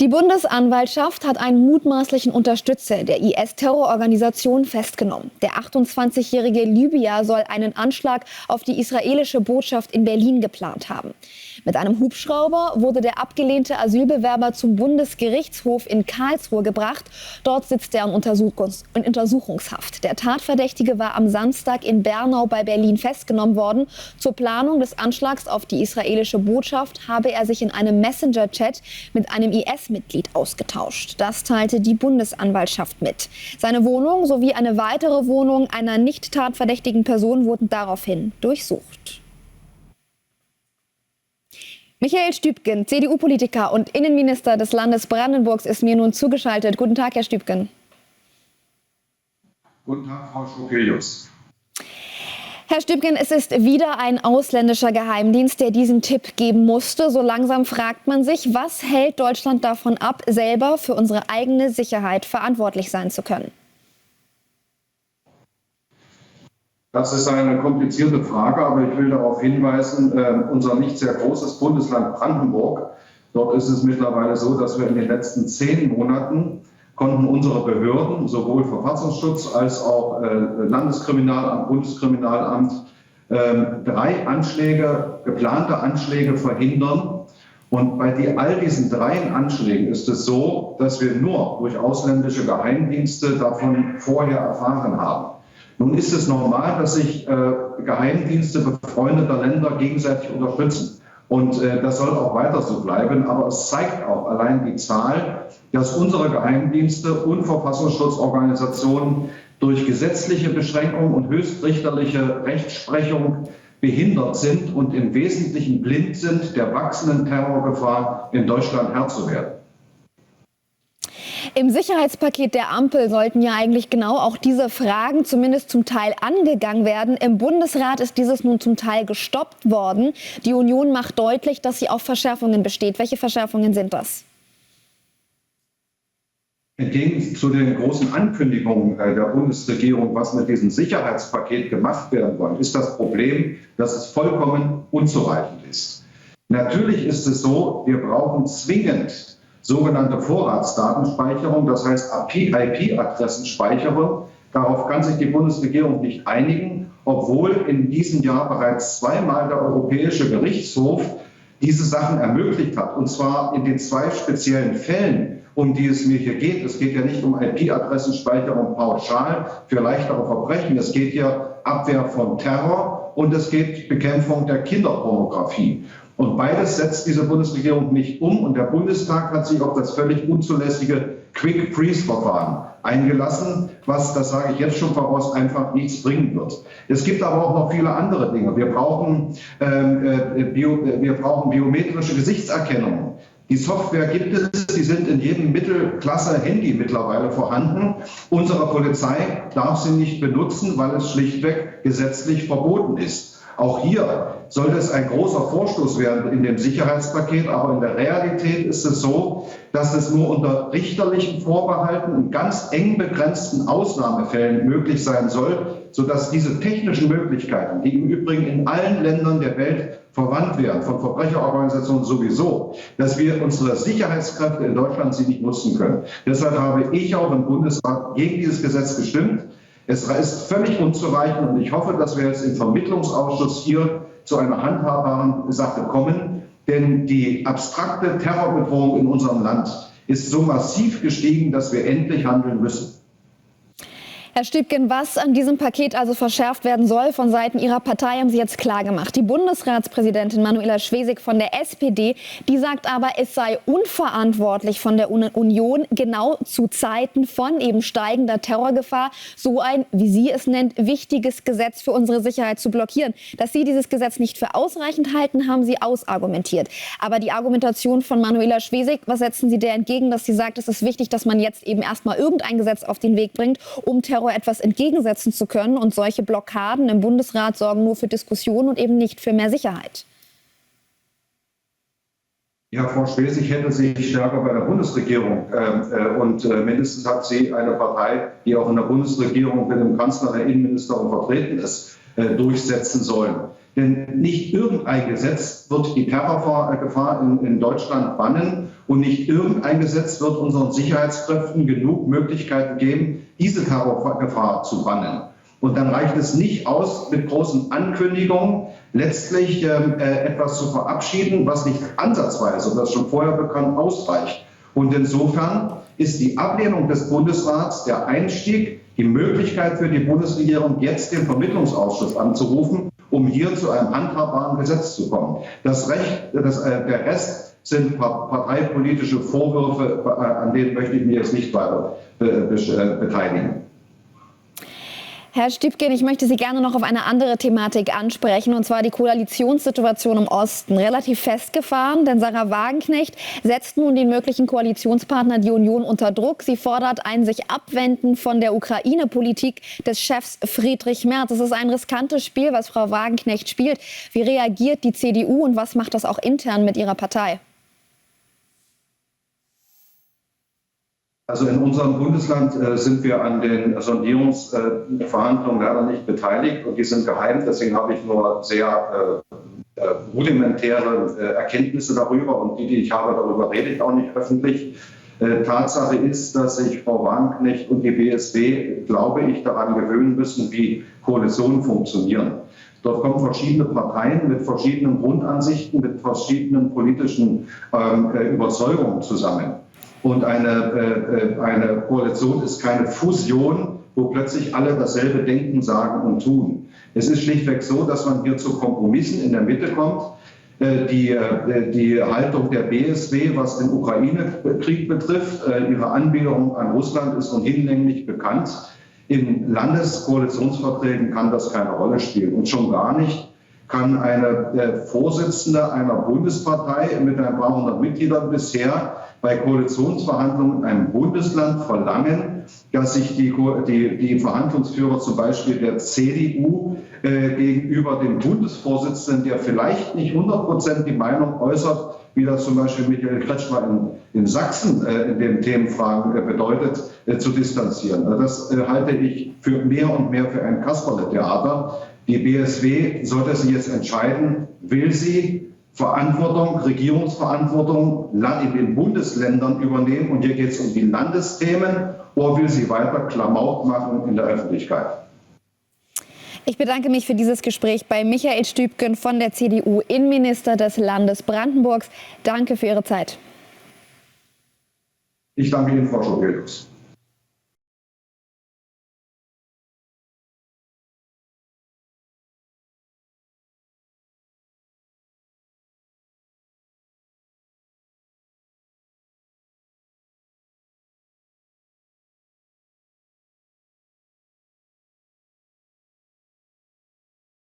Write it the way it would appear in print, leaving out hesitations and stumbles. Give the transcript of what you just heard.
Die Bundesanwaltschaft hat einen mutmaßlichen Unterstützer der IS-Terrororganisation festgenommen. Der 28-jährige Libyer soll einen Anschlag auf die israelische Botschaft in Berlin geplant haben. Mit einem Hubschrauber wurde der abgelehnte Asylbewerber zum Bundesgerichtshof in Karlsruhe gebracht. Dort sitzt er in Untersuchungshaft. Der Tatverdächtige war am Samstag in Bernau bei Berlin festgenommen worden. Zur Planung des Anschlags auf die israelische Botschaft habe er sich in einem Messenger-Chat mit einem IS-Mitglied ausgetauscht. Das teilte die Bundesanwaltschaft mit. Seine Wohnung sowie eine weitere Wohnung einer nicht tatverdächtigen Person wurden daraufhin durchsucht. Michael Stübgen, CDU-Politiker und Innenminister des Landes Brandenburgs, ist mir nun zugeschaltet. Guten Tag, Herr Stübgen. Guten Tag, Frau Schokelius. Herr Stübgen, es ist wieder ein ausländischer Geheimdienst, der diesen Tipp geben musste. So langsam fragt man sich, was hält Deutschland davon ab, selber für unsere eigene Sicherheit verantwortlich sein zu können? Das ist eine komplizierte Frage, aber ich will darauf hinweisen, unser nicht sehr großes Bundesland Brandenburg, dort ist es mittlerweile so, dass wir in den letzten 10 Monaten konnten unsere Behörden, sowohl Verfassungsschutz als auch Landeskriminalamt, Bundeskriminalamt, 3 Anschläge, geplante Anschläge verhindern. Und bei all diesen 3 Anschlägen ist es so, dass wir nur durch ausländische Geheimdienste davon vorher erfahren haben. Nun ist es normal, dass sich Geheimdienste befreundeter Länder gegenseitig unterstützen. Und das soll auch weiter so bleiben. Aber es zeigt auch allein die Zahl, dass unsere Geheimdienste und Verfassungsschutzorganisationen durch gesetzliche Beschränkungen und höchstrichterliche Rechtsprechung behindert sind und im Wesentlichen blind sind, der wachsenden Terrorgefahr in Deutschland Herr zu werden. Im Sicherheitspaket der Ampel sollten ja eigentlich genau auch diese Fragen zumindest zum Teil angegangen werden. Im Bundesrat ist dieses nun zum Teil gestoppt worden. Die Union macht deutlich, dass sie auf Verschärfungen besteht. Welche Verschärfungen sind das? Entgegen zu den großen Ankündigungen der Bundesregierung, was mit diesem Sicherheitspaket gemacht werden soll, ist das Problem, dass es vollkommen unzureichend ist. Natürlich ist es so, wir brauchen zwingend sogenannte Vorratsdatenspeicherung, das heißt IP-Adressenspeicherung. Darauf kann sich die Bundesregierung nicht einigen, obwohl in diesem Jahr bereits 2-mal der Europäische Gerichtshof diese Sachen ermöglicht hat. Und zwar in den 2 speziellen Fällen, um die es mir hier geht. Es geht ja nicht um IP-Adressenspeicherung pauschal für leichtere Verbrechen. Es geht ja Abwehr von Terror und es geht Bekämpfung der Kinderpornografie. Und beides setzt diese Bundesregierung nicht um. Und der Bundestag hat sich auf das völlig unzulässige Quick-Freeze-Verfahren eingelassen, was, das sage ich jetzt schon voraus, einfach nichts bringen wird. Es gibt aber auch noch viele andere Dinge. Wir brauchen biometrische Gesichtserkennung. Die Software gibt es, die sind in jedem Mittelklasse-Handy mittlerweile vorhanden. Unsere Polizei darf sie nicht benutzen, weil es schlichtweg gesetzlich verboten ist. Auch hier sollte es ein großer Vorstoß werden in dem Sicherheitspaket, aber in der Realität ist es so, dass es nur unter richterlichen Vorbehalten und ganz eng begrenzten Ausnahmefällen möglich sein soll, sodass diese technischen Möglichkeiten, die im Übrigen in allen Ländern der Welt verwandt werden, von Verbrecherorganisationen sowieso, dass wir unsere Sicherheitskräfte in Deutschland sie nicht nutzen können. Deshalb habe ich auch im Bundesrat gegen dieses Gesetz gestimmt. Es ist völlig unzureichend und ich hoffe, dass wir jetzt im Vermittlungsausschuss hier zu einer handhabbaren Sache kommen. Denn die abstrakte Terrorbedrohung in unserem Land ist so massiv gestiegen, dass wir endlich handeln müssen. Herr Stübgen, was an diesem Paket also verschärft werden soll von Seiten Ihrer Partei, haben Sie jetzt klargemacht. Die Bundesratspräsidentin Manuela Schwesig von der SPD, die sagt aber, es sei unverantwortlich von der Union, genau zu Zeiten von eben steigender Terrorgefahr so ein, wie sie es nennt, wichtiges Gesetz für unsere Sicherheit zu blockieren. Dass Sie dieses Gesetz nicht für ausreichend halten, haben Sie ausargumentiert. Aber die Argumentation von Manuela Schwesig, was setzen Sie der entgegen, dass sie sagt, es ist wichtig, dass man jetzt eben erstmal irgendein Gesetz auf den Weg bringt, um Terror etwas entgegensetzen zu können, und solche Blockaden im Bundesrat sorgen nur für Diskussionen und eben nicht für mehr Sicherheit? Ja, Frau Schwesig hätte sich stärker bei der Bundesregierung und mindestens hat sie eine Partei, die auch in der Bundesregierung mit dem Kanzler, der Innenministerin vertreten ist, durchsetzen sollen. Denn nicht irgendein Gesetz wird die Terrorgefahr in Deutschland bannen und nicht irgendein Gesetz wird unseren Sicherheitskräften genug Möglichkeiten geben, diese Terrorgefahr zu bannen. Und dann reicht es nicht aus, mit großen Ankündigungen letztlich etwas zu verabschieden, was nicht ansatzweise, und das schon vorher bekannt, ausreicht. Und insofern ist die Ablehnung des Bundesrats der Einstieg, die Möglichkeit für die Bundesregierung, jetzt den Vermittlungsausschuss anzurufen, um hier zu einem handhabbaren Gesetz zu kommen. Der Rest sind parteipolitische Vorwürfe, an denen möchte ich mich jetzt nicht weiter beteiligen. Herr Stübgen, ich möchte Sie gerne noch auf eine andere Thematik ansprechen, und zwar die Koalitionssituation im Osten. Relativ festgefahren, denn Sarah Wagenknecht setzt nun den möglichen Koalitionspartner, die Union, unter Druck. Sie fordert ein sich Abwenden von der Ukraine-Politik des Chefs Friedrich Merz. Es ist ein riskantes Spiel, was Frau Wagenknecht spielt. Wie reagiert die CDU und was macht das auch intern mit ihrer Partei? Also in unserem Bundesland sind wir an den Sondierungsverhandlungen leider nicht beteiligt und die sind geheim. Deswegen habe ich nur sehr rudimentäre Erkenntnisse darüber und die ich habe, darüber rede ich auch nicht öffentlich. Tatsache ist, dass sich Frau Wagenknecht und die BSW, glaube ich, daran gewöhnen müssen, wie Koalitionen funktionieren. Dort kommen verschiedene Parteien mit verschiedenen Grundansichten, mit verschiedenen politischen Überzeugungen zusammen. Und eine Koalition ist keine Fusion, wo plötzlich alle dasselbe denken, sagen und tun. Es ist schlichtweg so, dass man hier zu Kompromissen in der Mitte kommt. Die Haltung der BSW, was den Ukraine-Krieg betrifft, ihre Anbiederung an Russland ist nun hinlänglich bekannt. In Landeskoalitionsverträgen kann das keine Rolle spielen. Und schon gar nicht kann eine Vorsitzende einer Bundespartei mit ein paar hundert Mitgliedern bisher bei Koalitionsverhandlungen in einem Bundesland verlangen, dass sich die Verhandlungsführer zum Beispiel der CDU gegenüber dem Bundesvorsitzenden, der vielleicht nicht 100% die Meinung äußert, wie das zum Beispiel Michael Kretschmer in Sachsen in den Themenfragen bedeutet, zu distanzieren. Also das halte ich für mehr und mehr für ein Kasperle-Theater. Die BSW sollte sich jetzt entscheiden, will sie Verantwortung, Regierungsverantwortung in den Bundesländern übernehmen, und hier geht es um die Landesthemen, oder will sie weiter Klamauk machen in der Öffentlichkeit? Ich bedanke mich für dieses Gespräch bei Michael Stübgen von der CDU, Innenminister des Landes Brandenburgs. Danke für Ihre Zeit. Ich danke Ihnen, Frau Schobelius.